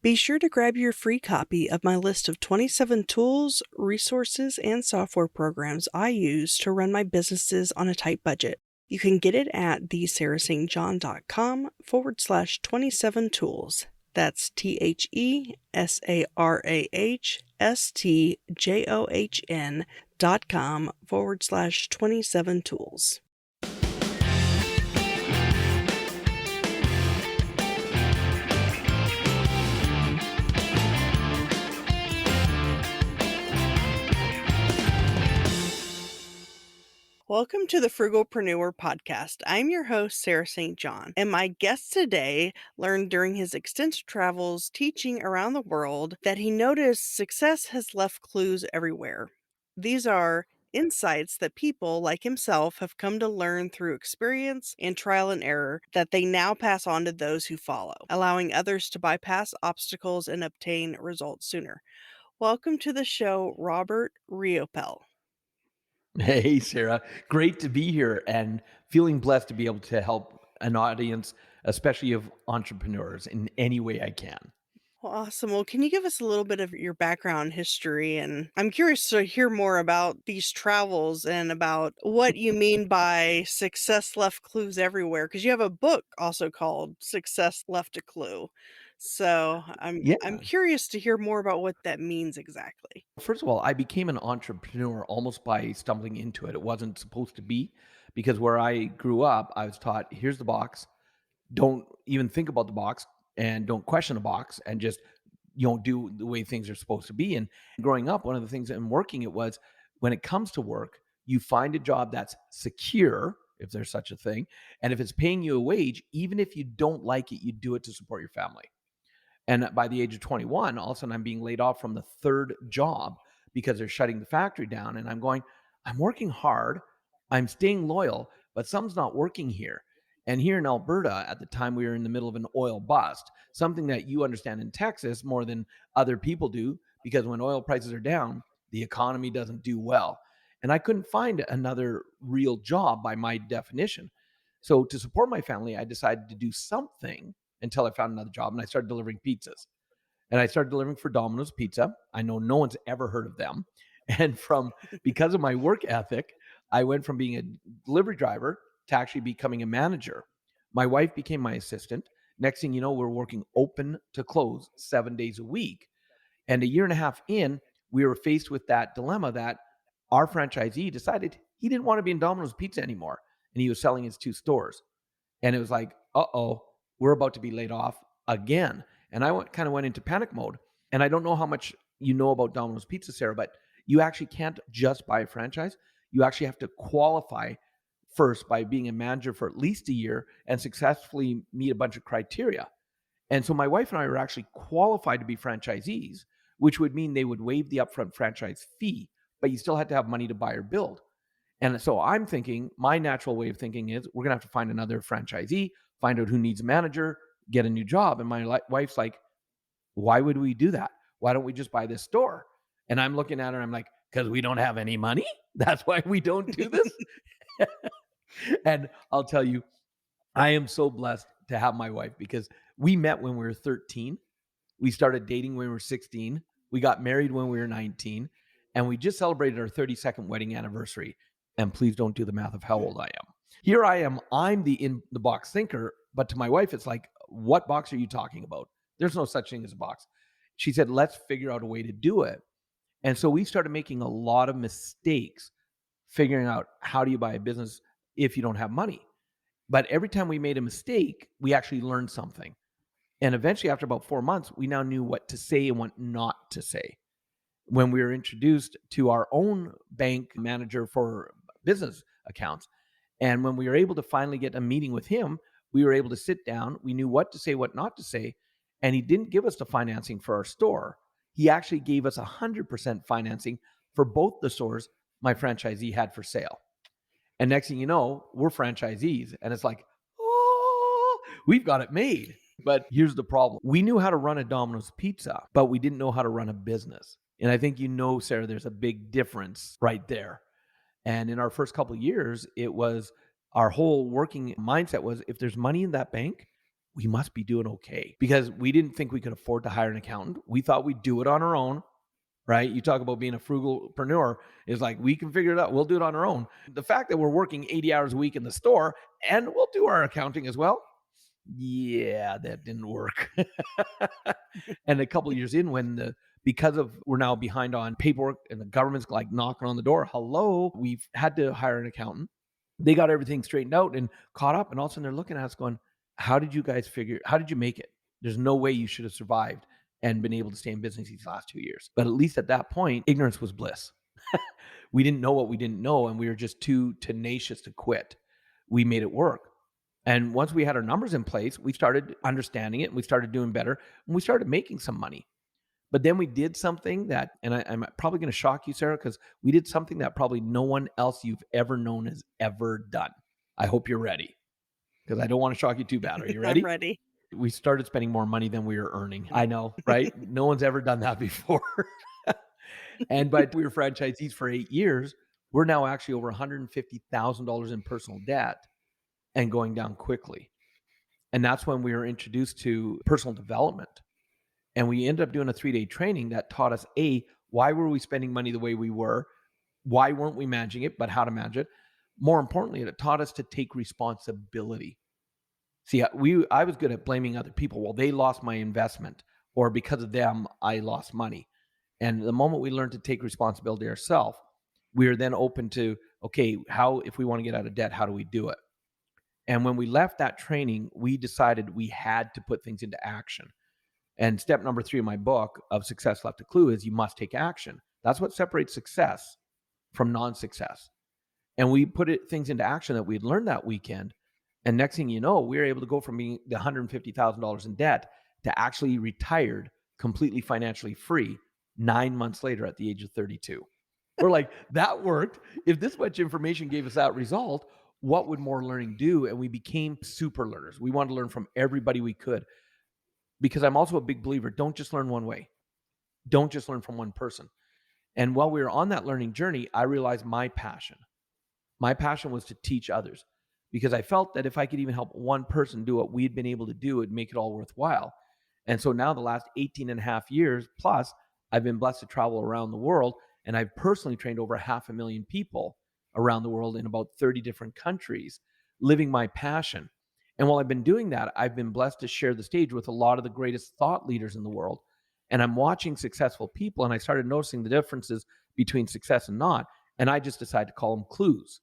Be sure to grab your free copy of my list of 27 tools, resources, and software programs I use to run my businesses on a tight budget. You can get it at thesarahstjohn.com/27 tools. That's THESARAHSTJOHN.com/27 tools. Welcome to the Frugalpreneur podcast. I'm your host, Sarah St. John, and my guest today learned during his extensive travels teaching around the world that he noticed success has left clues everywhere. These are insights that people like himself have come to learn through experience and trial and error that they now pass on to those who follow, allowing others to bypass obstacles and obtain results sooner. Welcome to the show, Robert Riopel. Hey, Sarah. Great to be here and feeling blessed to be able to help an audience, especially of entrepreneurs, in any way I can. Well, awesome. Well, can you give us a little bit of your background history? And I'm curious to hear more about these travels and about what you mean by success left clues everywhere. Because you have a book also called Success Left a Clue. So I'm Yeah. curious to hear more about what that means exactly. First of all, I became an entrepreneur almost by stumbling into it. It wasn't supposed to be because where I grew up, I was taught here's the box. Don't even think about the box and don't question the box and just do the way things are supposed to be. And growing up, one of the things and working it was when it comes to work, you find a job that's secure, if there's such a thing, and if it's paying you a wage, even if you don't like it, you do it to support your family. And by the age of 21, all of a sudden I'm being laid off from the third job because they're shutting the factory down. And I'm going, I'm working hard, I'm staying loyal, but something's not working here. And here in Alberta, at the time, we were in the middle of an oil bust, something that you understand in Texas more than other people do, because when oil prices are down, the economy doesn't do well. And I couldn't find another real job by my definition. So to support my family, I decided to do something until I found another job and I started delivering pizzas. And I started delivering for Domino's Pizza. I know no one's ever heard of them. And because of my work ethic, I went from being a delivery driver to actually becoming a manager. My wife became my assistant. Next thing you know, we're working open to close 7 days a week. And a year and a half in, we were faced with that dilemma that our franchisee decided he didn't want to be in Domino's Pizza anymore. And he was selling his two stores. And it was like, uh-oh, we're about to be laid off again. And I kind of went into panic mode. And I don't know how much you know about Domino's Pizza, Sarah, but you actually can't just buy a franchise. You actually have to qualify first by being a manager for at least a year and successfully meet a bunch of criteria. And so my wife and I were actually qualified to be franchisees, which would mean they would waive the upfront franchise fee, but you still had to have money to buy or build. And so I'm thinking, my natural way of thinking is we're going to have to find another franchisee, find out who needs a manager, get a new job. And my wife's like, why would we do that? Why don't we just buy this store? And I'm looking at her, I'm like, because we don't have any money. That's why we don't do this. And I'll tell you, I am so blessed to have my wife because we met when we were 13. We started dating when we were 16. We got married when we were 19. And we just celebrated our 32nd wedding anniversary. And please don't do the math of how old I am. Here I am. I'm the in the box thinker. But to my wife, it's like, what box are you talking about? There's no such thing as a box. She said, let's figure out a way to do it. And so we started making a lot of mistakes figuring out how do you buy a business if you don't have money. But every time we made a mistake, we actually learned something. And eventually, after about 4 months, we now knew what to say and what not to say. When we were introduced to our own bank manager for business accounts, and when we were able to finally get a meeting with him, we were able to sit down. We knew what to say, what not to say. And he didn't give us the financing for our store. He actually gave us 100% financing for both the stores my franchisee had for sale. And next thing you know, we're franchisees. And it's like, oh, we've got it made. But here's the problem. We knew how to run a Domino's Pizza, but we didn't know how to run a business. And I think Sarah, there's a big difference right there. And in our first couple of years, it was our whole working mindset was if there's money in that bank, we must be doing okay, because we didn't think we could afford to hire an accountant. We thought we'd do it on our own, right? You talk about being a frugalpreneur, is like, we can figure it out. We'll do it on our own. The fact that we're working 80 hours a week in the store and we'll do our accounting as well. Yeah, that didn't work. And a couple of years in, because of we're now behind on paperwork and the government's like knocking on the door, hello, we've had to hire an accountant. They got everything straightened out and caught up, and all of a sudden they're looking at us going, how did you make it? There's no way you should have survived and been able to stay in business these last 2 years. But at least at that point, ignorance was bliss. We didn't know what we didn't know, and we were just too tenacious to quit. We made it work. And once we had our numbers in place, we started understanding it, and we started doing better, and we started making some money. But then we did something that, and I'm probably going to shock you, Sarah, because we did something that probably no one else you've ever known has ever done. I hope you're ready, because I don't want to shock you too bad. Are you I'm ready? ready. We started spending more money than we were earning. I know, right? No one's ever done that before. And but we were franchisees for 8 years. We're now actually over $150,000 in personal debt and going down quickly. And that's when we were introduced to personal development. And we ended up doing a 3-day training that taught us, why were we spending money the way we were? Why weren't we managing it, but how to manage it? More importantly, it taught us to take responsibility. See, I was good at blaming other people. Well, they lost my investment, or because of them, I lost money. And the moment we learned to take responsibility ourselves, we are then open to, okay, if we want to get out of debt, how do we do it? And when we left that training, we decided we had to put things into action. And step number 3 in my book of Success Left a Clue is you must take action. That's what separates success from non-success. And we put things into action that we had learned that weekend. And next thing you know, we were able to go from being the $150,000 in debt to actually retired, completely financially free 9 months later at the age of 32. We're like, that worked. If this much information gave us that result, what would more learning do? And we became super learners. We wanted to learn from everybody we could, because I'm also a big believer, don't just learn one way. Don't just learn from one person. And while we were on that learning journey, I realized my passion. My passion was to teach others, because I felt that if I could even help one person do what we'd been able to do, it'd make it all worthwhile. And so now the last 18 and a half years plus, I've been blessed to travel around the world, and I've personally trained over 500,000 people around the world in about 30 different countries, living my passion. And while I've been doing that, I've been blessed to share the stage with a lot of the greatest thought leaders in the world. And I'm watching successful people, and I started noticing the differences between success and not. And I just decided to call them clues.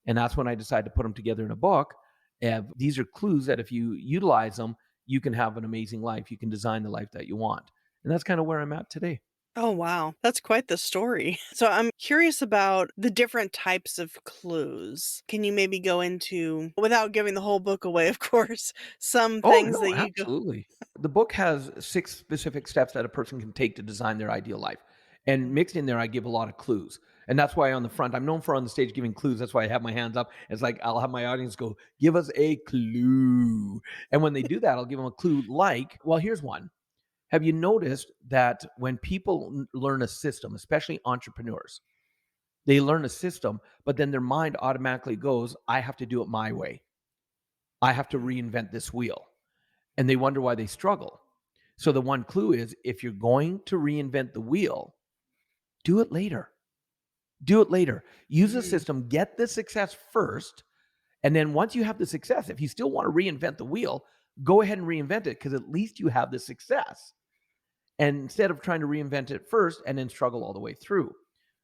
And that's when I decided to put them together in a book. And these are clues that if you utilize them, you can have an amazing life. You can design the life that you want. And that's kind of where I'm at today. Oh, wow. That's quite the story. So I'm curious about the different types of clues. Can you maybe go into, without giving the whole book away, of course, some Oh, things no, that you go. absolutely. The book has 6 specific steps that a person can take to design their ideal life. And mixed in there, I give a lot of clues. And that's why on the front, I'm known for on the stage giving clues. That's why I have my hands up. It's like I'll have my audience go, give us a clue. And when they do that, I'll give them a clue like, well, here's one. Have you noticed that when people learn a system, especially entrepreneurs, they learn a system, but then their mind automatically goes, I have to do it my way. I have to reinvent this wheel. And they wonder why they struggle. So the one clue is, if you're going to reinvent the wheel, do it later. Do it later. Use the Mm, system, get the success first. And then once you have the success, if you still want to reinvent the wheel, go ahead and reinvent it, because at least you have the success. And instead of trying to reinvent it first and then struggle all the way through.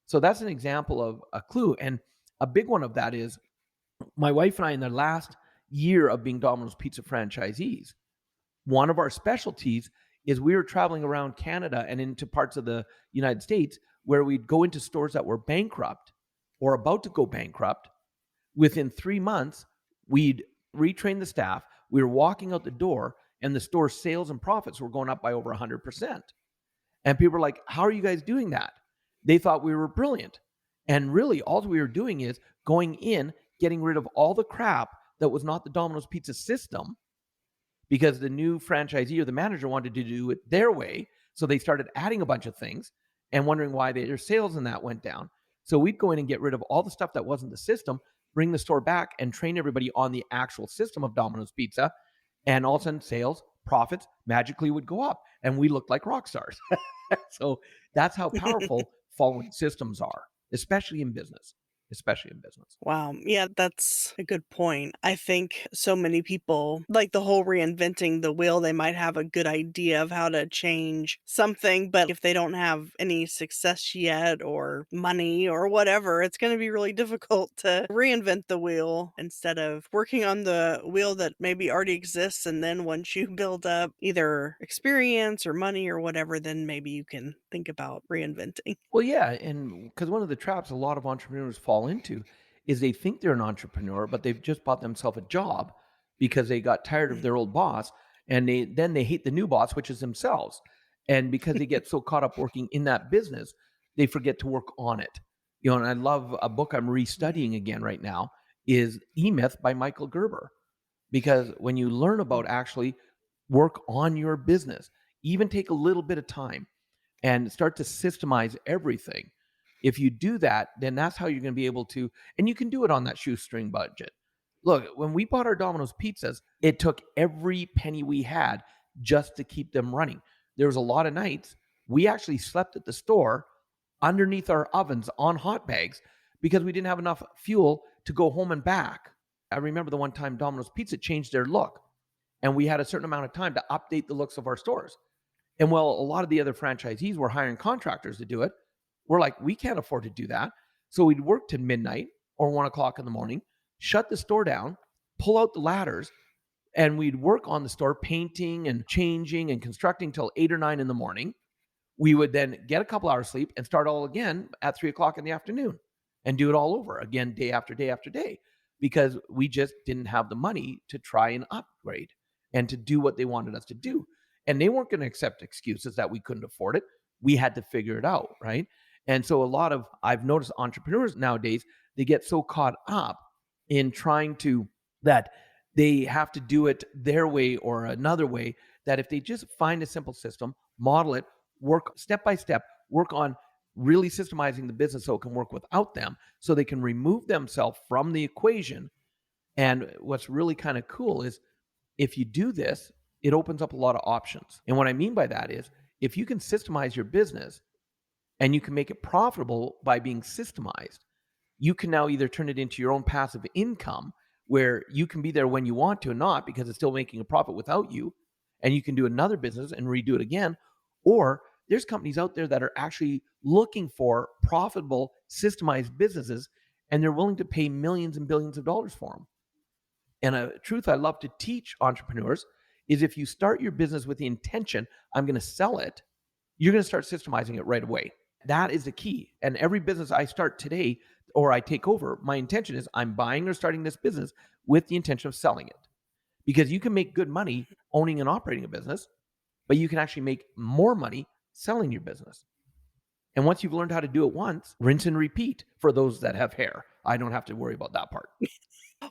So that's an example of a clue. And a big one of that is, my wife and I, in the last year of being Domino's Pizza franchisees, one of our specialties is we were traveling around Canada and into parts of the United States where we'd go into stores that were bankrupt or about to go bankrupt. Within 3 months, we'd retrain the staff. We were walking out the door, and the store's sales and profits were going up by over 100%. And people were like, how are you guys doing that? They thought we were brilliant. And really, all we were doing is going in, getting rid of all the crap that was not the Domino's Pizza system, because the new franchisee or the manager wanted to do it their way. So they started adding a bunch of things and wondering why their sales and that went down. So we'd go in and get rid of all the stuff that wasn't the system, bring the store back, and train everybody on the actual system of Domino's Pizza. And all of a sudden, sales, profits magically would go up, and we looked like rock stars. So that's how powerful following systems are, especially in business, especially in business. Wow. Yeah, that's a good point. I think so many people, like the whole reinventing the wheel, they might have a good idea of how to change something, but if they don't have any success yet or money or whatever, it's going to be really difficult to reinvent the wheel instead of working on the wheel that maybe already exists. And then once you build up either experience or money or whatever, then maybe you can think about reinventing. Well, yeah, and because one of the traps a lot of entrepreneurs fall into is they think they're an entrepreneur, but they've just bought themselves a job because they got tired of Mm. their old boss, and they hate the new boss, which is themselves. And because they get so caught up working in that business, they forget to work on it. And I love a book I'm Mm. restudying again right now is E Myth by Michael Gerber, because when you learn Mm. about actually work on your business, even take a little bit of time and start to systemize everything. If you do that, then that's how you're going to be able to, and you can do it on that shoestring budget. Look, when we bought our Domino's pizzas, it took every penny we had just to keep them running. There was a lot of nights we actually slept at the store underneath our ovens on hot bags because we didn't have enough fuel to go home and back. I remember the one time Domino's Pizza changed their look, and we had a certain amount of time to update the looks of our stores. And while a lot of the other franchisees were hiring contractors to do it, we're like, we can't afford to do that. So we'd work to midnight or 1 o'clock in the morning, shut the store down, pull out the ladders, and we'd work on the store, painting and changing and constructing till 8 or 9 in the morning. We would then get a couple hours sleep and start all again at 3 o'clock in the afternoon and do it all over again, day after day after day, because we just didn't have the money to try and upgrade and to do what they wanted us to do. And they weren't going to accept excuses that we couldn't afford it. We had to figure it out. Right. And so I've noticed entrepreneurs nowadays, they get so caught up in trying to, that they have to do it their way or another way, that if they just find a simple system, model it, work step by step, work on really systemizing the business so it can work without them, so they can remove themselves from the equation. And what's really kind of cool is if you do this, it opens up a lot of options. And what I mean by that is if you can systemize your business and you can make it profitable by being systemized, you can now either turn it into your own passive income where you can be there when you want to and not because it's still making a profit without you, and you can do another business and redo it again. Or there's companies out there that are actually looking for profitable systemized businesses, and they're willing to pay millions and billions of dollars for them. And a truth I love to teach entrepreneurs is if you start your business with the intention, I'm going to sell it, you're going to start systemizing it right away. That is the key. And every business I start today or I take over, my intention is I'm buying or starting this business with the intention of selling it. Because you can make good money owning and operating a business, but you can actually make more money selling your business. And once you've learned how to do it once, rinse and repeat for those that have hair. I don't have to worry about that part.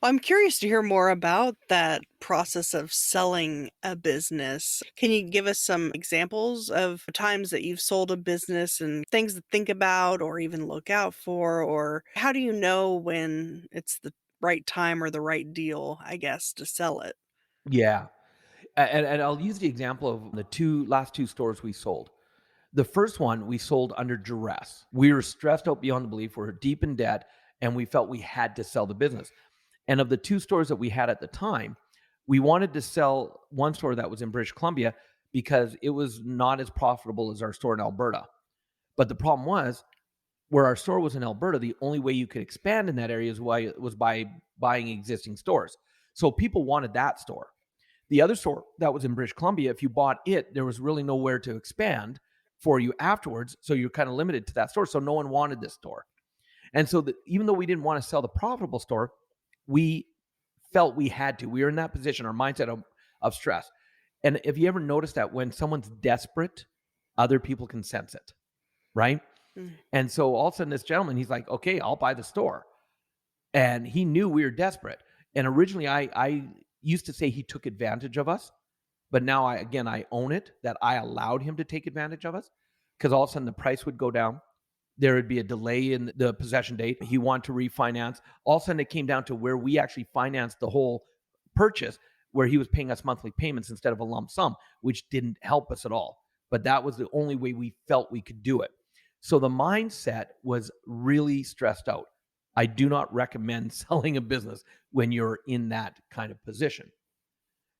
I'm curious to hear more about that process of selling a business. Can you give us some examples of times that you've sold a business and things to think about or even look out for? Or how do you know when it's the right time or the right deal, I guess, to sell it? Yeah. And I'll use the example of the last two stores we sold. The first one we sold under duress. We were stressed out beyond belief. We were deep in debt, and we felt we had to sell the business. And of the two stores that we had at the time, we wanted to sell one store that was in British Columbia because it was not as profitable as our store in Alberta. But the problem was, where our store was in Alberta, the only way you could expand in that area was by buying existing stores. So people wanted that store. The other store that was in British Columbia, if you bought it, there was really nowhere to expand for you afterwards. So you're kind of limited to that store. So no one wanted this store. And so even though we didn't want to sell the profitable store, we felt we had to. We were in that position, our mindset of stress. And if you ever notice that when someone's desperate, other people can sense it, right? Mm. And so all of a sudden, this gentleman, he's like, okay, I'll buy the store. And he knew we were desperate. And originally, I used to say he took advantage of us. But now I own it that I allowed him to take advantage of us because all of a sudden the price would go down. There would be a delay in the possession date. He wanted to refinance. All of a sudden it came down to where we actually financed the whole purchase. where he was paying us monthly payments instead of a lump sum, which didn't help us at all. But that was the only way we felt we could do it. So the mindset was really stressed out. I do not recommend selling a business when you're in that kind of position.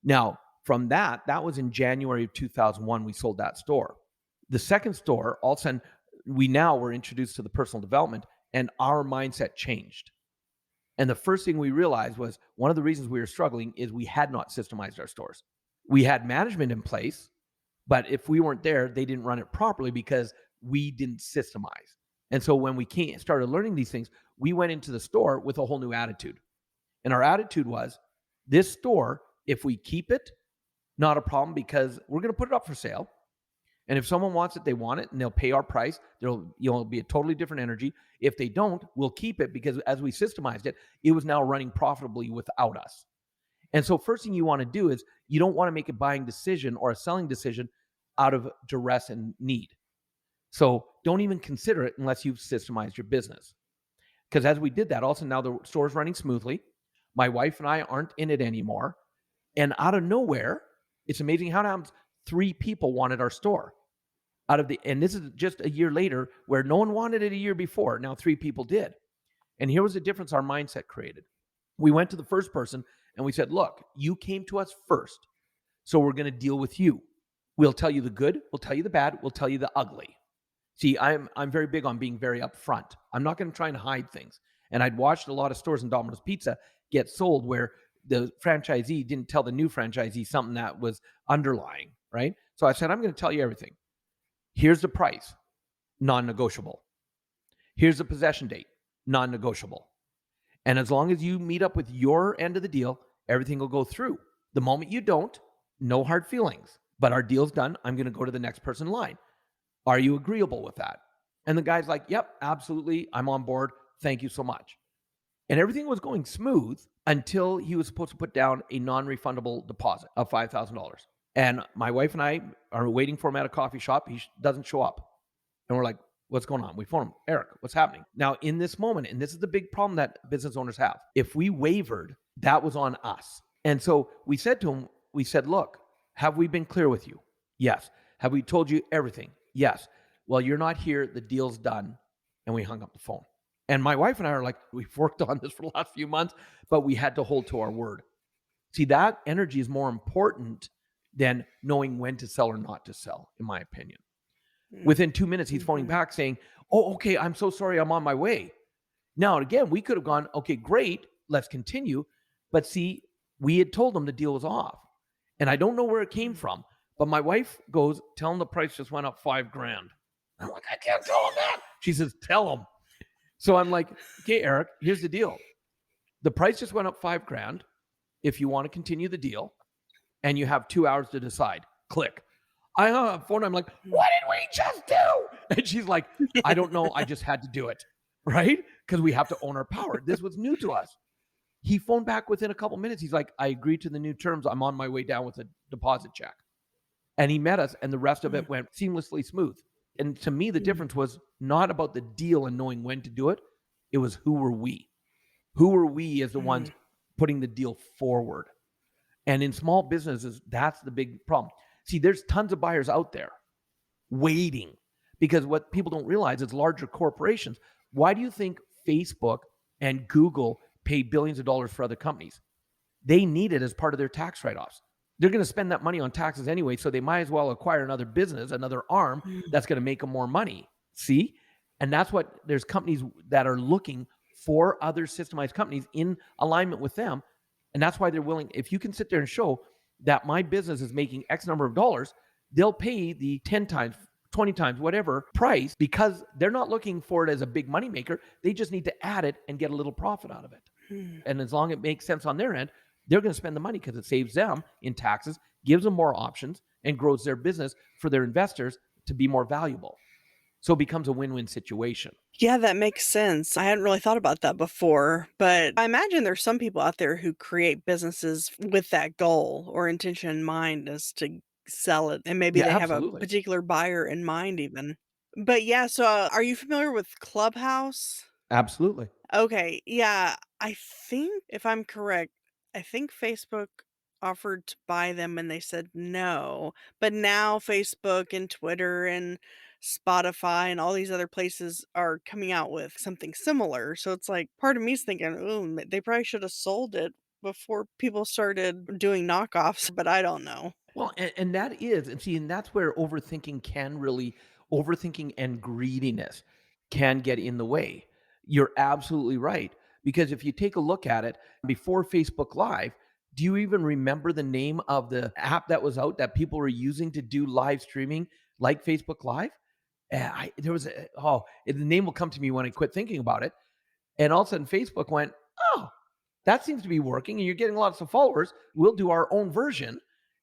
Now, from that was in January of 2001, we sold that store. The second store, all of a sudden, we now were introduced to the personal development and our mindset changed. And the first thing we realized was one of the reasons we were struggling is we had not systemized our stores. We had management in place, but if we weren't there, they didn't run it properly because we didn't systemize. And so when we started learning these things, we went into the store with a whole new attitude. And our attitude was this store, if we keep it, not a problem because we're going to put it up for sale. And if someone wants it, they want it and they'll pay our price. There'll be a totally different energy. If they don't, we'll keep it because as we systemized it, it was now running profitably without us. And so first thing you want to do is you don't want to make a buying decision or a selling decision out of duress and need. So don't even consider it unless you've systemized your business. Because as we did that, all of a sudden now the store is running smoothly. My wife and I aren't in it anymore. And out of nowhere, it's amazing how it happens. 3 people wanted our store. And this is just a year later where no one wanted it a year before. Now 3 people did. And here was the difference our mindset created. We went to the first person and we said, look, you came to us first. So we're going to deal with you. We'll tell you the good, we'll tell you the bad, we'll tell you the ugly. See, I'm very big on being very upfront. I'm not going to try and hide things. And I'd watched a lot of stores in Domino's Pizza get sold where the franchisee didn't tell the new franchisee something that was underlying, right? So I said, I'm going to tell you everything. Here's the price, non-negotiable. Here's the possession date, non-negotiable. And as long as you meet up with your end of the deal, everything will go through. The moment you don't, no hard feelings. But our deal's done. I'm going to go to the next person in line. Are you agreeable with that? And the guy's like, yep, absolutely. I'm on board. Thank you so much. And everything was going smooth until he was supposed to put down a non-refundable deposit of $5,000. And my wife and I are waiting for him at a coffee shop. He doesn't show up. And we're like, what's going on? We phone him, Eric, what's happening? Now, in this moment, and this is the big problem that business owners have, if we wavered, that was on us. And so we said to him, we said, look, have we been clear with you? Yes. Have we told you everything? Yes. Well, you're not here. The deal's done. And we hung up the phone. And my wife and I are like, we've worked on this for the last few months, but we had to hold to our word. See, that energy is more important than knowing when to sell or not to sell, in my opinion. Within 2 minutes, he's phoning back saying, oh, okay, I'm so sorry. I'm on my way. Now, again, we could have gone, okay, great. Let's continue. But see, we had told him the deal was off. And I don't know where it came from. But my wife goes, tell him the price just went up $5,000. I'm like, I can't tell him that. She says, tell him. So I'm like, okay, Eric, here's the deal. The price just went up $5,000 if you want to continue the deal, and you have 2 hours to decide. Click. I hung up the phone. I'm like, what did we just do? And she's like, I don't know. I just had to do it. Right? Because we have to own our power. This was new to us. He phoned back within a couple minutes. He's like, I agreed to the new terms. I'm on my way down with a deposit check. And he met us, and the rest of it went seamlessly smooth. And to me, the difference was not about the deal and knowing when to do it. It was who were we? Who were we as the ones putting the deal forward? And in small businesses, that's the big problem. See, there's tons of buyers out there waiting because what people don't realize is larger corporations. Why do you think Facebook and Google pay billions of dollars for other companies? They need it as part of their tax write-offs. They're going to spend that money on taxes anyway, so they might as well acquire another business, another arm that's going to make them more money. See? And that's what there's companies that are looking for other systemized companies in alignment with them. And that's why they're willing, if you can sit there and show that my business is making X number of dollars, they'll pay the 10 times, 20 times, whatever price because they're not looking for it as a big money maker. They just need to add it and get a little profit out of it. And as long as it makes sense on their end, they're going to spend the money because it saves them in taxes, gives them more options, and grows their business for their investors to be more valuable. So it becomes a win-win situation. Yeah, that makes sense. I hadn't really thought about that before, but I imagine there's some people out there who create businesses with that goal or intention in mind as to sell it, and maybe Yeah, they have a absolutely. particular buyer in mind even. But yeah, so are you familiar with Clubhouse? Absolutely. Okay, yeah, I think if I'm correct, I think Facebook offered to buy them and they said no. But now Facebook and Twitter and Spotify and all these other places are coming out with something similar. So it's like part of me's thinking, "Ooh, they probably should have sold it before people started doing knockoffs," but I don't know. Well, and that is, and see, and that's where overthinking and greediness can get in the way. You're absolutely right. Because if you take a look at it before Facebook Live, do you even remember the name of the app that was out that people were using to do live streaming like Facebook Live? There was the name will come to me when I quit thinking about it. And all of a sudden, Facebook went, "Oh, that seems to be working, and you're getting lots of followers. We'll do our own version."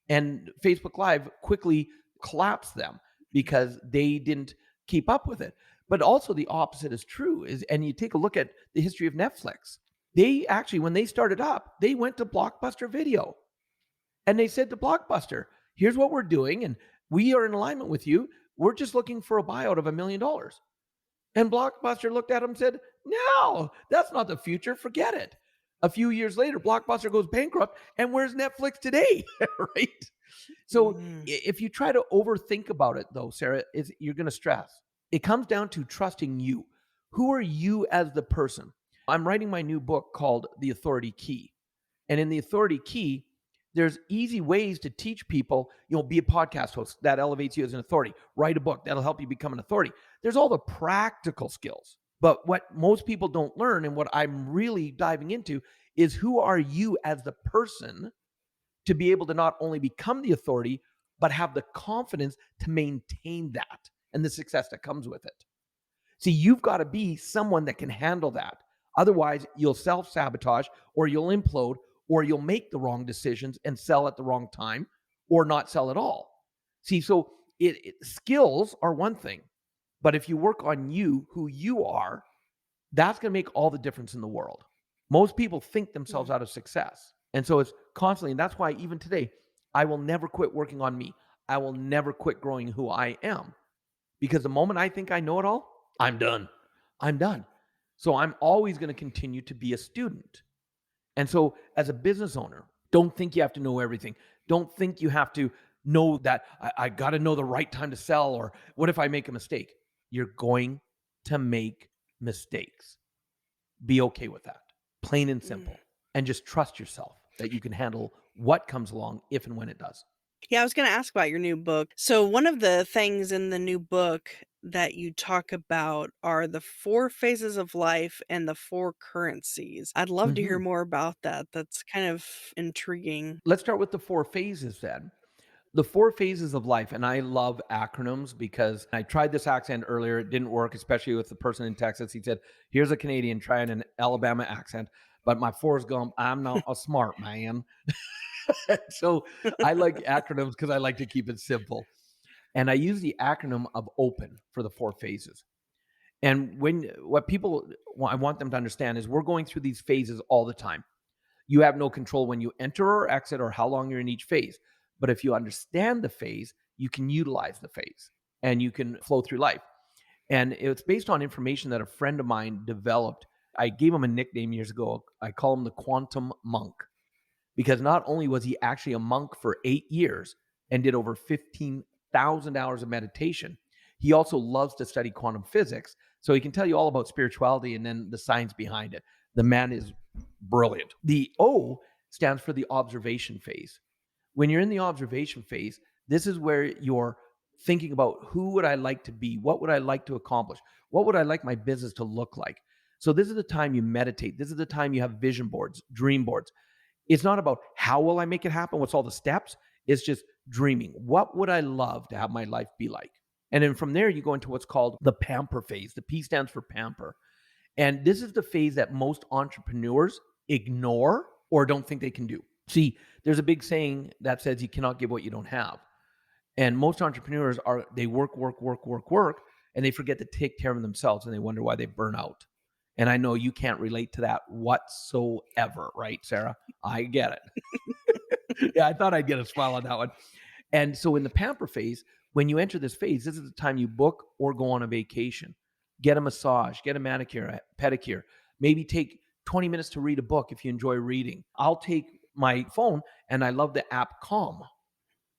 And Facebook Live quickly collapsed them because they didn't keep up with it. But also the opposite is true. And you take a look at the history of Netflix. They actually, when they started up, they went to Blockbuster Video and they said to Blockbuster, "Here's what we're doing, and we are in alignment with you. We're just looking for a buyout of $1 million." And Blockbuster looked at him and said, "No, that's not the future. Forget it." A few years later, Blockbuster goes bankrupt. And where's Netflix today? Right? So Mm, if you try to overthink about it, though, Sarah, you're going to stress. It comes down to trusting you. Who are you as the person? I'm writing my new book called The Authority Key. And in the authority key, there's easy ways to teach people, be a podcast host that elevates you as an authority, write a book that'll help you become an authority. There's all the practical skills. But what most people don't learn and what I'm really diving into is who are you as the person to be able to not only become the authority, but have the confidence to maintain that and the success that comes with it. See, you've got to be someone that can handle that. Otherwise, you'll self sabotage or you'll implode or you'll make the wrong decisions and sell at the wrong time or not sell at all. See, so skills are one thing, but if you work on you, who you are, that's going to make all the difference in the world. Most people think themselves mm, out of success. And so it's constantly, and that's why even today, I will never quit working on me. I will never quit growing who I am because the moment I think I know it all, I'm done. I'm done. So I'm always going to continue to be a student. And so as a business owner, don't think you have to know everything. Don't think you have to know that I got to know the right time to sell or what if I make a mistake? You're going to make mistakes. Be okay with that. Plain and mm. simple. And just trust yourself that you can handle what comes along if and when it does. Yeah, I was gonna ask about your new book. So one of the things in the new book that you talk about are the 4 phases of life and the 4 currencies. I'd love to hear Mhm. more about that. That's kind of intriguing. Let's start with the four phases then. The four phases of life, and I love acronyms because I tried this accent earlier. It didn't work, especially with the person in Texas. He said, "Here's a Canadian trying an Alabama accent." But my four's going, "I'm not a smart man." So I like acronyms because I like to keep it simple. And I use the acronym of OPEN for the four phases. And I want them to understand is we're going through these phases all the time. You have no control when you enter or exit or how long you're in each phase. But if you understand the phase, you can utilize the phase and you can flow through life. And it's based on information that a friend of mine developed. I gave him a nickname years ago. I call him the quantum monk because not only was he actually a monk for 8 years and did over 15,000 hours of meditation, he also loves to study quantum physics. So he can tell you all about spirituality and then the science behind it. The man is brilliant. The O stands for the observation phase. When you're in the observation phase, this is where you're thinking about who would I like to be? What would I like to accomplish? What would I like my business to look like? So this is the time you meditate. This is the time you have vision boards, dream boards. It's not about how will I make it happen? What's all the steps? It's just dreaming. What would I love to have my life be like? And then from there, you go into what's called the Pamper phase. The P stands for Pamper. And this is the phase that most entrepreneurs ignore or don't think they can do. See, there's a big saying that says you cannot give what you don't have. And most entrepreneurs they work, work, work, work, work, and they forget to take care of themselves and they wonder why they burn out. And I know you can't relate to that whatsoever, right, Sarah? I get it. Yeah, I thought I'd get a smile on that one. And so in the pamper phase, when you enter this phase, this is the time you book or go on a vacation. Get a massage, get a manicure, a pedicure, maybe take 20 minutes to read a book if you enjoy reading. I'll take my phone, and I love the app Calm.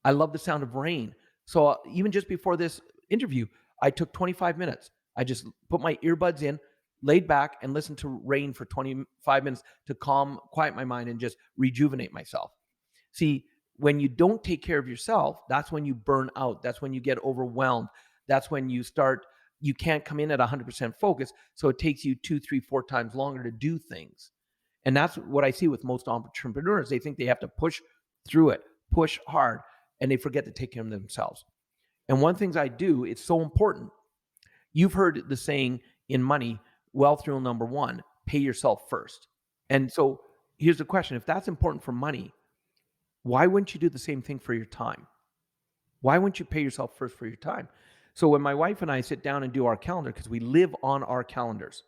I love the sound of rain. So even just before this interview, I took 25 minutes. I just put my earbuds in, laid back, and listened to rain for 25 minutes to quiet my mind and just rejuvenate myself. See, when you don't take care of yourself, that's when you burn out. That's when you get overwhelmed. That's when you can't come in at 100% focus. So it takes you two, three, four times longer to do things. And that's what I see with most entrepreneurs. They think they have to push through it, push hard, and they forget to take care of themselves. And one of the things I do, it's so important. You've heard the saying in money, wealth rule number one, pay yourself first. And so here's the question: if that's important for money, why wouldn't you do the same thing for your time? Why wouldn't you pay yourself first for your time? So when my wife and I sit down and do our calendar, because we live on our calendars,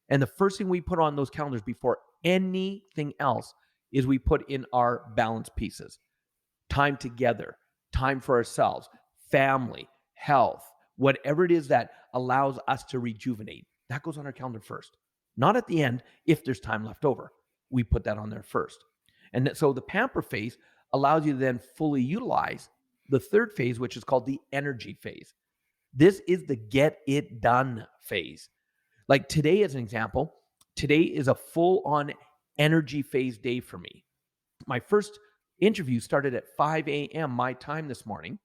and the first thing we put on those calendars before anything else is we put in our balance pieces: time together, time for ourselves, family, health, whatever it is that allows us to rejuvenate. That goes on our calendar first, not at the end if there's time left over. We put that on there first. And so the Pamper phase allows you to then fully utilize the third phase, which is called the energy phase. This is the get it done phase. Like today, as an example, today is a full on energy phase day for me. My first interview started at 5 a.m. my time this morning,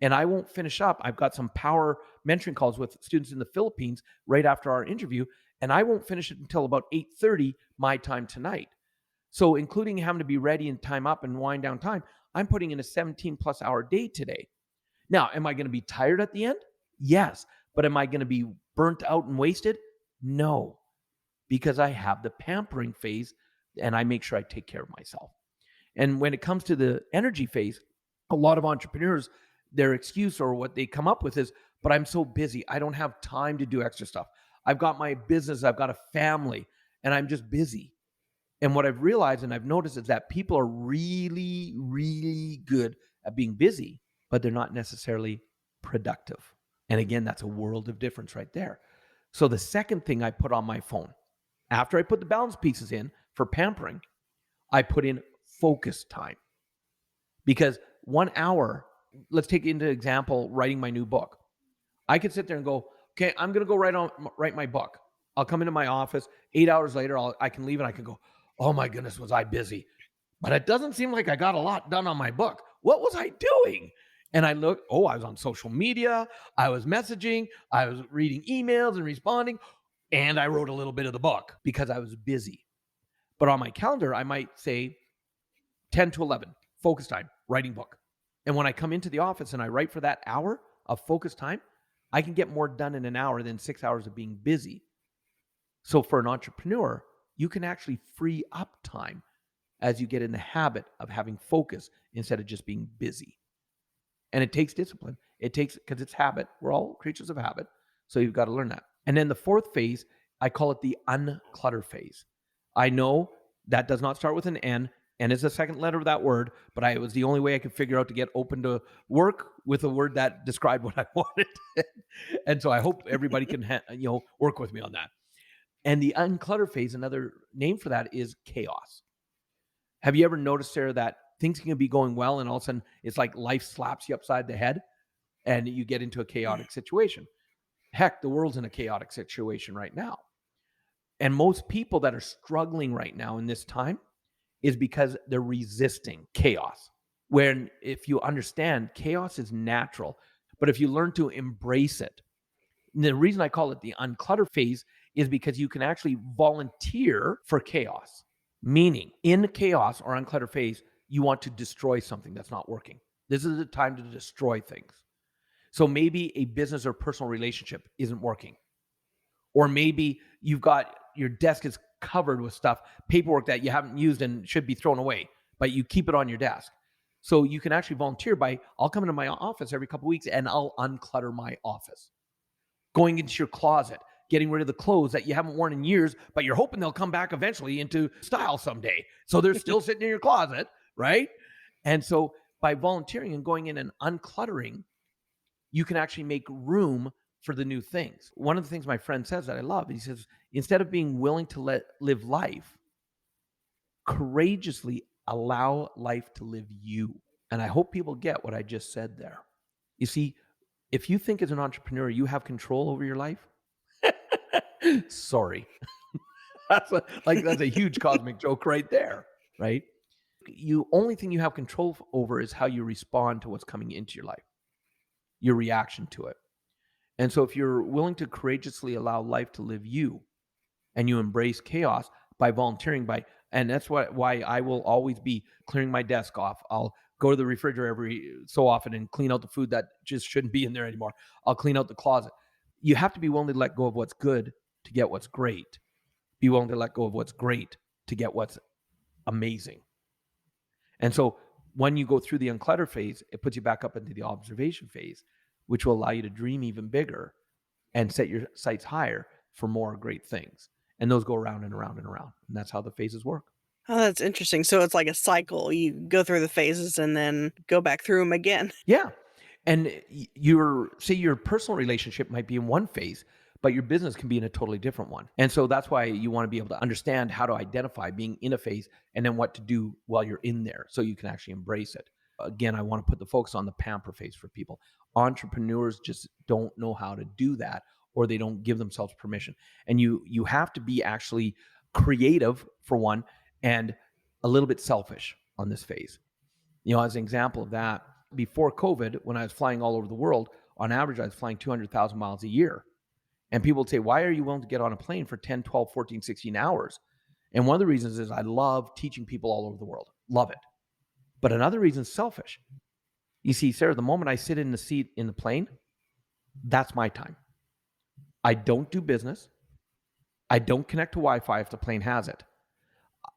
and I won't finish up. I've got some power mentoring calls with students in the Philippines right after our interview, and I won't finish it until about 8:30 my time tonight. So including having to be ready and time up and wind down time, I'm putting in a 17 plus hour day today. Now, am I going to be tired at the end? Yes. But am I going to be burnt out and wasted? No, because I have the pampering phase and I make sure I take care of myself. And when it comes to the energy phase, a lot of entrepreneurs, their excuse or what they come up with is, but I'm so busy. I don't have time to do extra stuff. I've got my business, I've got a family, and I'm just busy. And what I've realized and I've noticed is that people are really, really good at being busy, but they're not necessarily productive. And again, that's a world of difference right there. So the second thing I put on my phone, after I put the balance pieces in for pampering, I put in focus time. Because 1 hour, let's take into example writing my new book. I could sit there and go, okay, I'm going to go write my book. I'll come into my office 8 hours later. I can leave and I can go, oh my goodness, was I busy? But it doesn't seem like I got a lot done on my book. What was I doing? And I look, oh, I was on social media. I was messaging. I was reading emails and responding. And I wrote a little bit of the book because I was busy. But on my calendar, I might say 10 to 11, focus time, writing book. And when I come into the office and I write for that hour of focus time, I can get more done in an hour than 6 hours of being busy. So for an entrepreneur, you can actually free up time as you get in the habit of having focus instead of just being busy. And it takes discipline. It takes, because it's habit. We're all creatures of habit. So you've got to learn that. And then the fourth phase, I call it the unclutter phase. I know that does not start with an N and is the second letter of that word, but it was the only way I could figure out to get open to work with a word that described what I wanted. And so I hope everybody can work with me on that. And the unclutter phase, another name for that is chaos. Have you ever noticed, Sarah, that things can be going well and all of a sudden it's like life slaps you upside the head and you get into a chaotic situation? Heck, the world's in a chaotic situation right now. And most people that are struggling right now in this time is because they're resisting chaos. When if you understand chaos is natural, but if you learn to embrace it, the reason I call it the unclutter phase is because you can actually volunteer for chaos. Meaning, in chaos or unclutter phase, you want to destroy something that's not working. This is the time to destroy things. So maybe a business or personal relationship isn't working. Or maybe you've got your desk is covered with stuff, paperwork that you haven't used and should be thrown away, but you keep it on your desk. So you can actually volunteer by, I'll come into my office every couple of weeks and I'll unclutter my office. Going into your closet, getting rid of the clothes that you haven't worn in years, but you're hoping they'll come back eventually into style someday. So they're still sitting in your closet, right? And so by volunteering and going in and uncluttering, you can actually make room for the new things. One of the things my friend says that I love, he says, instead of being willing to live life, courageously Allow life to live you. And I hope people get what I just said there. You see, if you think as an entrepreneur you have control over your life, sorry. That's a huge cosmic joke right there, right? You only thing you have control over is how you respond to what's coming into your life, your reaction to it. And so if you're willing to courageously allow life to live you and you embrace chaos by volunteering by and that's why I will always be clearing my desk off. I'll go to the refrigerator every so often and clean out the food that just shouldn't be in there anymore. I'll clean out the closet. You have to be willing to let go of what's good to get what's great. Be willing to let go of what's great to get what's amazing. And so when you go through the unclutter phase, it puts you back up into the observation phase, which will allow you to dream even bigger and set your sights higher for more great things. And those go around and around and around. And that's how the phases work. Oh, that's interesting. So it's like a cycle. You go through the phases and then go back through them again. Yeah. And your personal relationship might be in one phase, but your business can be in a totally different one. And so that's why you want to be able to understand how to identify being in a phase and then what to do while you're in there so you can actually embrace it. Again, I want to put the focus on the pamper phase for people. Entrepreneurs just don't know how to do that or they don't give themselves permission. And you have to be actually creative for one and a little bit selfish on this phase. As an example of that, before COVID, when I was flying all over the world, on average, I was flying 200,000 miles a year. And people would say, why are you willing to get on a plane for 10, 12, 14, 16 hours? And one of the reasons is I love teaching people all over the world. Love it. But another reason is selfish. You see, Sarah, the moment I sit in the seat in the plane, that's my time. I don't do business. I don't connect to Wi-Fi if the plane has it.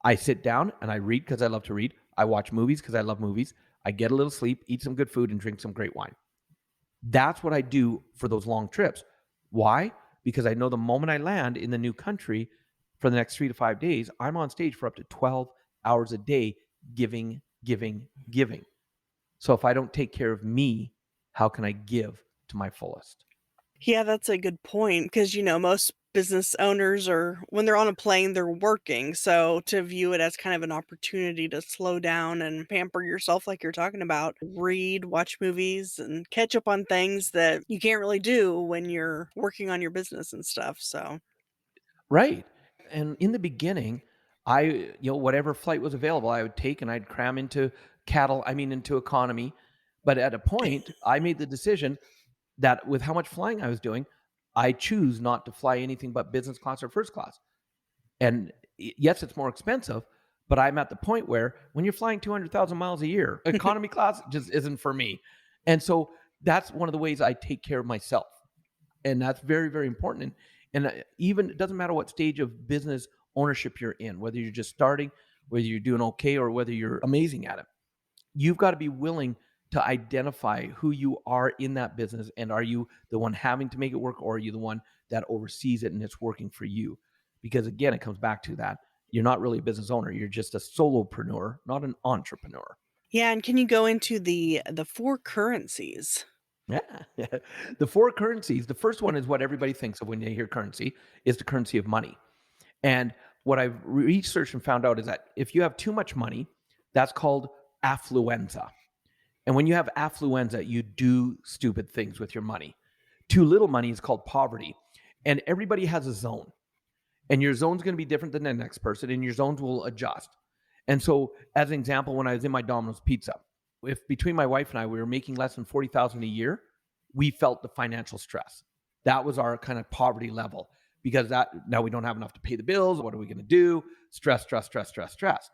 I sit down and I read because I love to read. I watch movies because I love movies. I get a little sleep, eat some good food, and drink some great wine. That's what I do for those long trips. Why? Because I know the moment I land in the new country for the next 3 to 5 days, I'm on stage for up to 12 hours a day giving, giving, giving. So if I don't take care of me, how can I give to my fullest? Yeah, that's a good point because, most business owners are, when they're on a plane, they're working. So to view it as kind of an opportunity to slow down and pamper yourself, like you're talking about, read, watch movies, and catch up on things that you can't really do when you're working on your business and stuff. So, Right. And in the beginning, whatever flight was available, I would take and I'd cram into economy. But at a point, I made the decision that with how much flying I was doing, I choose not to fly anything but business class or first class. And yes, it's more expensive, but I'm at the point where when you're flying 200,000 miles a year, economy class just isn't for me. And so that's one of the ways I take care of myself. And that's very, very important. And even it doesn't matter what stage of business ownership you're in, whether you're just starting, whether you're doing okay, or whether you're amazing at it. You've got to be willing to identify who you are in that business. And are you the one having to make it work, or are you the one that oversees it and it's working for you? Because again, it comes back to that. You're not really a business owner. You're just a solopreneur, not an entrepreneur. yeah. And can you go into the four currencies? Yeah. The four currencies. The first one is what everybody thinks of when they hear currency, is the currency of money. And what I've researched and found out is that if you have too much money, that's called affluenza. And when you have affluenza, you do stupid things with your money. Too little money is called poverty. And everybody has a zone. And your zone's going to be different than the next person, and your zones will adjust. And so, as an example, when I was in my Domino's Pizza, if between my wife and I we were making less than 40,000 a year, we felt the financial stress. That was our kind of poverty level because that now we don't have enough to pay the bills. What are we going to do? Stress, stress, stress, stress, stress.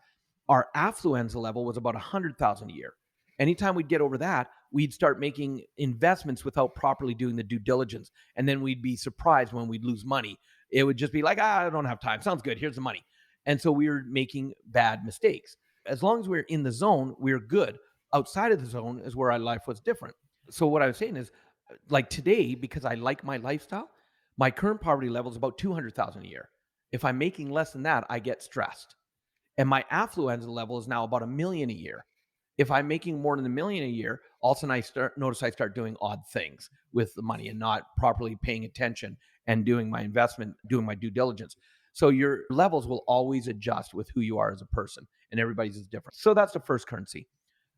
Our affluenza level was about 100,000 a year. Anytime we'd get over that, we'd start making investments without properly doing the due diligence. And then we'd be surprised when we'd lose money. It would just be like, I don't have time. Sounds good. Here's the money. And so we were making bad mistakes. As long as we're in the zone, we're good. Outside of the zone is where our life was different. So what I was saying is, like today, because I like my lifestyle, my current poverty level is about 200,000 a year. If I'm making less than that, I get stressed. And my affluenza level is now about 1 million a year. If I'm making more than 1 million a year, all of a sudden I start doing odd things with the money and not properly paying attention and doing my investment, doing my due diligence. So your levels will always adjust with who you are as a person, and everybody's is different. So that's the first currency.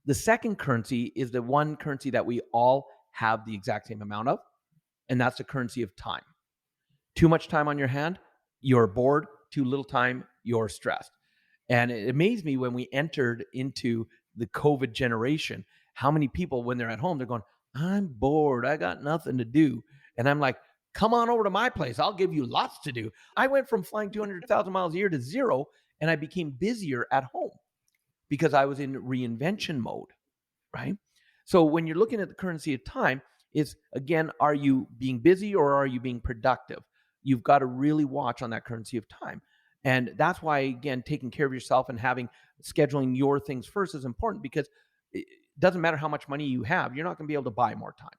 The second currency is the one currency that we all have the exact same amount of, and that's the currency of time. Too much time on your hand, you're bored. Too little time, you're stressed. And it amazed me when we entered into the COVID generation, how many people, when they're at home, they're going, I'm bored. I got nothing to do. And I'm like, come on over to my place. I'll give you lots to do. I went from flying 200,000 miles a year to zero, and I became busier at home because I was in reinvention mode, right? So when you're looking at the currency of time, is again, are you being busy or are you being productive? You've got to really watch on that currency of time. And that's why, again, taking care of yourself and having scheduling your things first is important, because it doesn't matter how much money you have, you're not going to be able to buy more time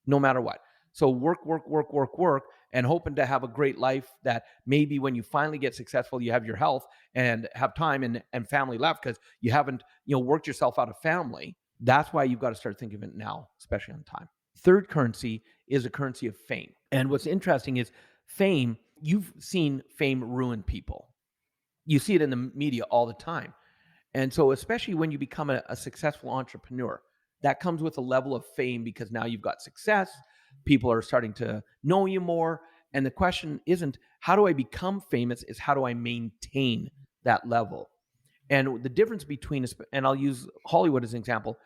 no matter what. So work, work, work, work, work, and hoping to have a great life that maybe when you finally get successful, you have your health and have time and family left because you haven't, worked yourself out of family. That's why you've got to start thinking of it now, especially on time. Third currency is a currency of fame. And what's interesting is fame, you've seen fame ruin people. You see it in the media all the time. And so, especially when you become a successful entrepreneur, that comes with a level of fame because now you've got success. People are starting to know you more. And the question isn't, how do I become famous? Is how do I maintain that level? And the difference between, and I'll use Hollywood as an example,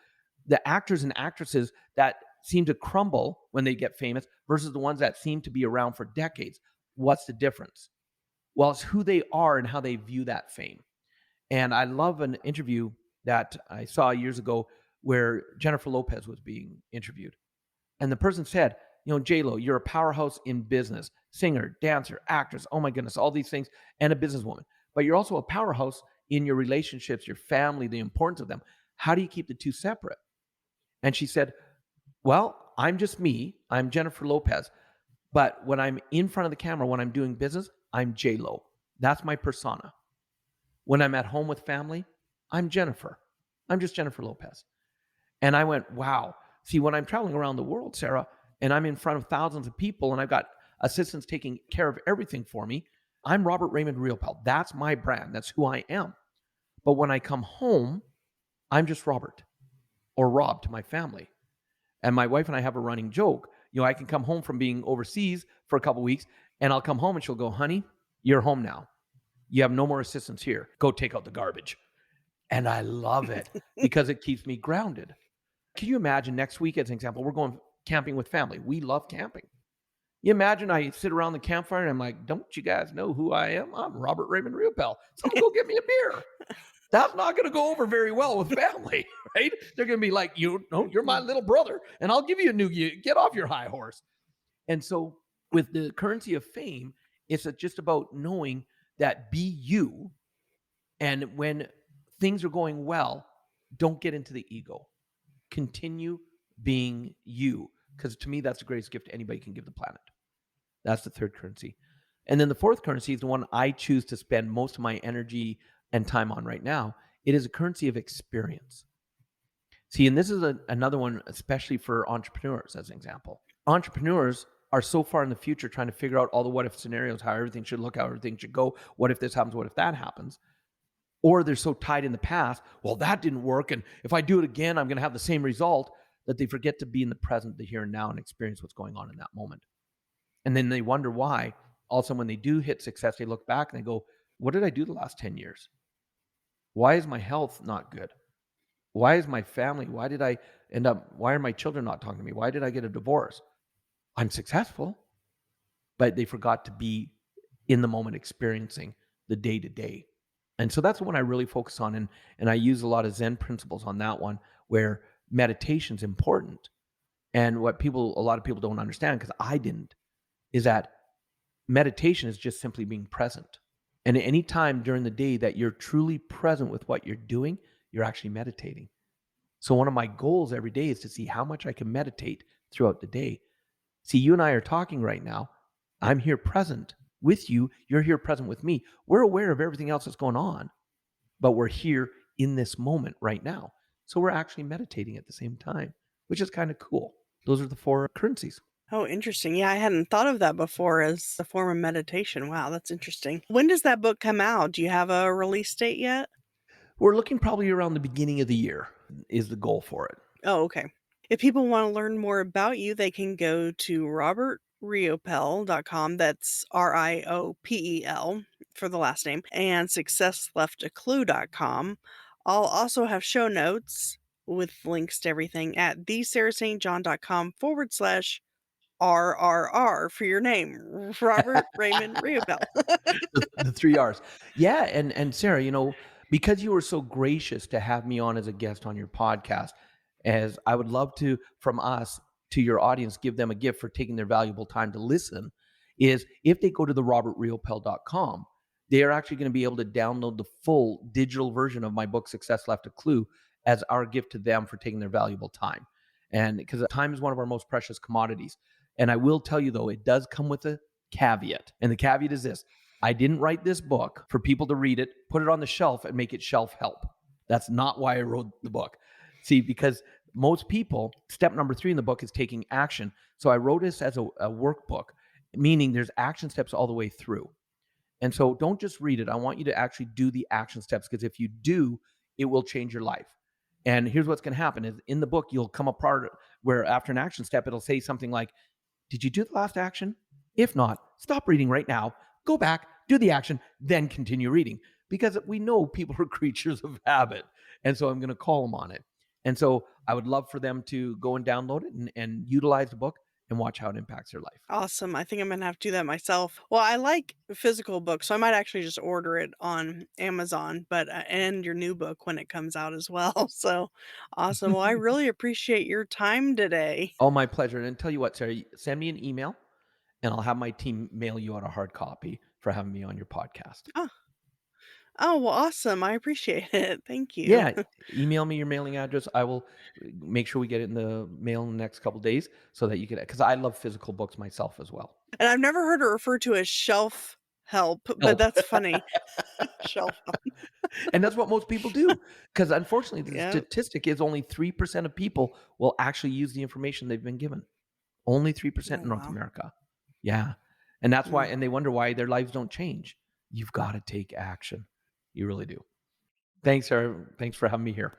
the actors and actresses that seem to crumble when they get famous versus the ones that seem to be around for decades. What's the difference? Well, it's who they are and how they view that fame. And I love an interview that I saw years ago where Jennifer Lopez was being interviewed. And the person said, J-Lo, you're a powerhouse in business, singer, dancer, actress, oh my goodness, all these things, and a businesswoman. But you're also a powerhouse in your relationships, your family, the importance of them. How do you keep the two separate? And she said, well, I'm just me. I'm Jennifer Lopez. But when I'm in front of the camera, when I'm doing business, I'm J-Lo. That's my persona. When I'm at home with family, I'm Jennifer. I'm just Jennifer Lopez. And I went, wow. See, when I'm traveling around the world, Sarah, and I'm in front of thousands of people and I've got assistants taking care of everything for me, I'm Robert Raymond Riopel. That's my brand. That's who I am. But when I come home, I'm just Robert or Rob to my family. And my wife and I have a running joke. I can come home from being overseas for a couple of weeks and I'll come home and she'll go, honey, you're home now. You have no more assistants here. Go take out the garbage. And I love it because it keeps me grounded. Can you imagine next week, as an example, we're going camping with family. We love camping. You imagine I sit around the campfire and I'm like, don't you guys know who I am? I'm Robert Raymond Riopel. Someone go get me a beer. That's not going to go over very well with family, right? They're going to be like, you're my little brother, and I'll give you a new, get off your high horse. And so with the currency of fame, it's just about knowing that be you. And when things are going well, don't get into the ego. Continue being you. Because to me, that's the greatest gift anybody can give the planet. That's the third currency. And then the fourth currency is the one I choose to spend most of my energy and time on right now. It is a currency of experience. See, and this is another one, especially for entrepreneurs, as an example. Entrepreneurs are so far in the future trying to figure out all the what if scenarios, how everything should look, how everything should go. What if this happens? What if that happens? Or they're so tied in the past, well, that didn't work. And if I do it again, I'm going to have the same result, that they forget to be in the present, the here and now, and experience what's going on in that moment. And then they wonder why. Also, when they do hit success, they look back and they go, what did I do the last 10 years? Why is my health not good? Why is my family? Why are my children not talking to me? Why did I get a divorce? I'm successful, but they forgot to be in the moment experiencing the day to day. And so that's the one I really focus on. And I use a lot of Zen principles on that one, where meditation is important. And what a lot of people don't understand, because I didn't, is that meditation is just simply being present. And any time during the day that you're truly present with what you're doing, you're actually meditating. So one of my goals every day is to see how much I can meditate throughout the day. See, you and I are talking right now. I'm here present with you. You're here present with me. We're aware of everything else that's going on, but we're here in this moment right now. So we're actually meditating at the same time, which is kind of cool. Those are the four currencies. Oh, interesting. Yeah, I hadn't thought of that before as a form of meditation. Wow, that's interesting. When does that book come out? Do you have a release date yet? We're looking probably around the beginning of the year is the goal for it. Oh, okay. If people want to learn more about you, they can go to robertriopel.com. That's Riopel for the last name, and successleftaclue.com. I'll also have show notes with links to everything at thesarahstjohn.com/RRR for your name, Robert Raymond Riopel. The 3 R's. Yeah, and Sarah, because you were so gracious to have me on as a guest on your podcast, as I would love to, from us to your audience, give them a gift for taking their valuable time to listen, is if they go to the robertriopel.com, they are actually gonna be able to download the full digital version of my book, Success Left a Clue, as our gift to them for taking their valuable time. And because time is one of our most precious commodities. And I will tell you, though, it does come with a caveat. And the caveat is this: I didn't write this book for people to read it, put it on the shelf, and make it shelf help. That's not why I wrote the book. See, because most people, step number 3 in the book is taking action. So I wrote this as a workbook, meaning there's action steps all the way through. And so don't just read it. I want you to actually do the action steps, because if you do, it will change your life. And here's what's going to happen is in the book, you'll come apart where after an action step, it'll say something like, did you do the last action? If not, stop reading right now, go back, do the action, then continue reading. Because we know people are creatures of habit. And so I'm going to call them on it. And so I would love for them to go and download it and utilize the book and watch how it impacts their life. Awesome. I think I'm gonna have to do that myself. Well, I like physical books, so I might actually just order it on Amazon, but and your new book when it comes out as well. So awesome. Well, I really appreciate your time today. Oh, my pleasure. And tell you what, Sarah, send me an email and I'll have my team mail you out a hard copy for having me on your podcast. Oh, oh, well, awesome. I appreciate it. Thank you. Yeah, email me your mailing address. I will make sure we get it in the mail in the next couple days so that you can, because I love physical books myself as well. And I've never heard it referred to as shelf help, but Help. that's funny. Shelf help. And that's what most people do. Because unfortunately, the Yeah. statistic is only 3% of people will actually use the information they've been given. Only Oh, 3% in North wow. America. Yeah. And that's why, Mm. and they wonder why their lives don't change. You've got to take action. You really do. Thanks, Sarah. Thanks for having me here.